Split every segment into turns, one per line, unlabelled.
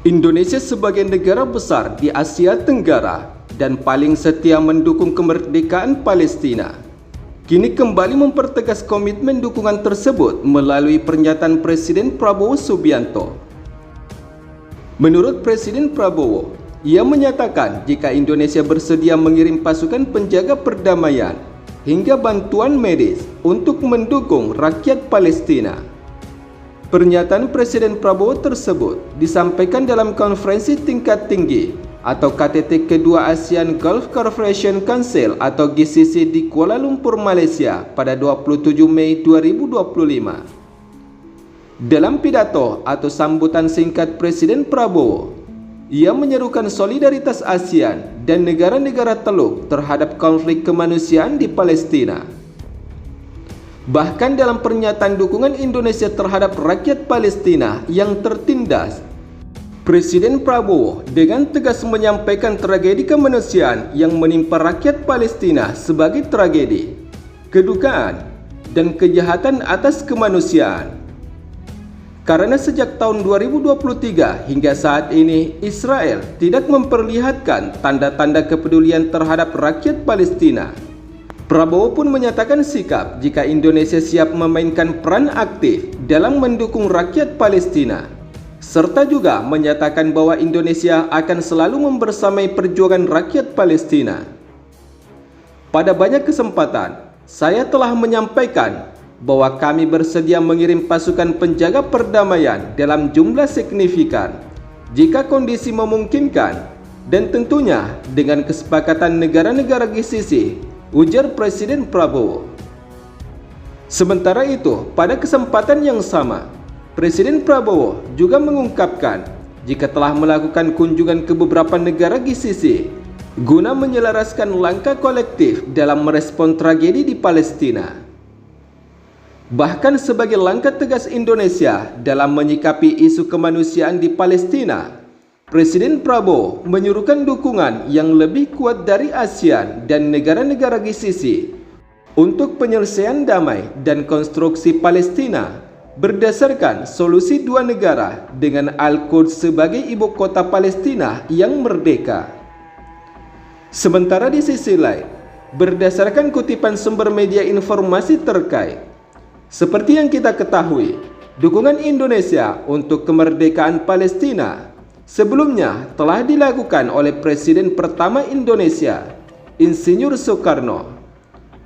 Indonesia sebagai negara besar di Asia Tenggara dan paling setia mendukung kemerdekaan Palestina, kini kembali mempertegas komitmen dukungan tersebut melalui pernyataan Presiden Prabowo Subianto. Menurut Presiden Prabowo, ia menyatakan jika Indonesia bersedia mengirim pasukan penjaga perdamaian hingga bantuan medis untuk mendukung rakyat Palestina. Pernyataan Presiden Prabowo tersebut disampaikan dalam konferensi tingkat tinggi atau KTT kedua ASEAN Gulf Cooperation Council atau GCC di Kuala Lumpur, Malaysia pada 27 Mei 2025. Dalam pidato atau sambutan singkat Presiden Prabowo, ia menyerukan solidaritas ASEAN dan negara-negara Teluk terhadap konflik kemanusiaan di Palestina. Bahkan dalam pernyataan dukungan Indonesia terhadap rakyat Palestina yang tertindas, Presiden Prabowo dengan tegas menyampaikan tragedi kemanusiaan yang menimpa rakyat Palestina sebagai tragedi, kedukaan, dan kejahatan atas kemanusiaan. Karena sejak tahun 2023 hingga saat ini, Israel tidak memperlihatkan tanda-tanda kepedulian terhadap rakyat Palestina. Prabowo pun menyatakan sikap jika Indonesia siap memainkan peran aktif dalam mendukung rakyat Palestina, serta juga menyatakan bahwa Indonesia akan selalu membersamai perjuangan rakyat Palestina. Pada banyak kesempatan, saya telah menyampaikan bahwa kami bersedia mengirim pasukan penjaga perdamaian dalam jumlah signifikan jika kondisi memungkinkan dan tentunya dengan kesepakatan negara-negara GCC, ujar Presiden Prabowo. Sementara itu, pada kesempatan yang sama, Presiden Prabowo juga mengungkapkan jika telah melakukan kunjungan ke beberapa negara GCC guna menyelaraskan langkah kolektif dalam merespon tragedi di Palestina. Bahkan sebagai langkah tegas Indonesia dalam menyikapi isu kemanusiaan di Palestina, Presiden Prabowo menyuruhkan dukungan yang lebih kuat dari ASEAN dan negara-negara GCC untuk penyelesaian damai dan konstruksi Palestina berdasarkan solusi dua negara dengan Al-Quds sebagai ibu kota Palestina yang merdeka. Sementara di sisi lain, berdasarkan kutipan sumber media informasi terkait, seperti yang kita ketahui, dukungan Indonesia untuk kemerdekaan Palestina sebelumnya telah dilakukan oleh Presiden pertama Indonesia, Insinyur Soekarno,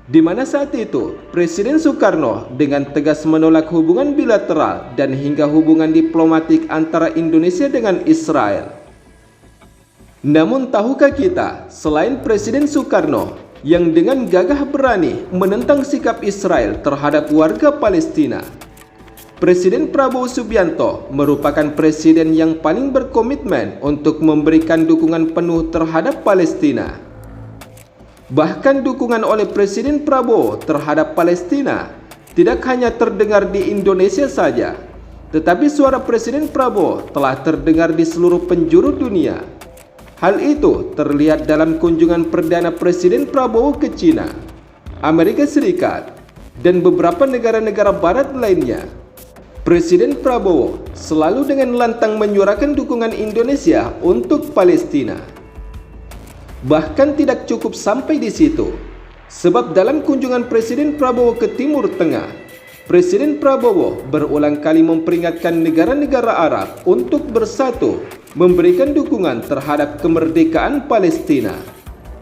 di mana saat itu Presiden Soekarno dengan tegas menolak hubungan bilateral dan hingga hubungan diplomatik antara Indonesia dengan Israel. Namun tahukah kita, selain Presiden Soekarno yang dengan gagah berani menentang sikap Israel terhadap warga Palestina, Presiden Prabowo Subianto merupakan presiden yang paling berkomitmen untuk memberikan dukungan penuh terhadap Palestina. Bahkan dukungan oleh Presiden Prabowo terhadap Palestina tidak hanya terdengar di Indonesia saja, tetapi suara Presiden Prabowo telah terdengar di seluruh penjuru dunia. Hal itu terlihat dalam kunjungan perdana Presiden Prabowo ke China, Amerika Serikat, dan beberapa negara-negara barat lainnya. Presiden Prabowo selalu dengan lantang menyuarakan dukungan Indonesia untuk Palestina. Bahkan tidak cukup sampai di situ, sebab dalam kunjungan Presiden Prabowo ke Timur Tengah, Presiden Prabowo berulang kali memperingatkan negara-negara Arab untuk bersatu memberikan dukungan terhadap kemerdekaan Palestina.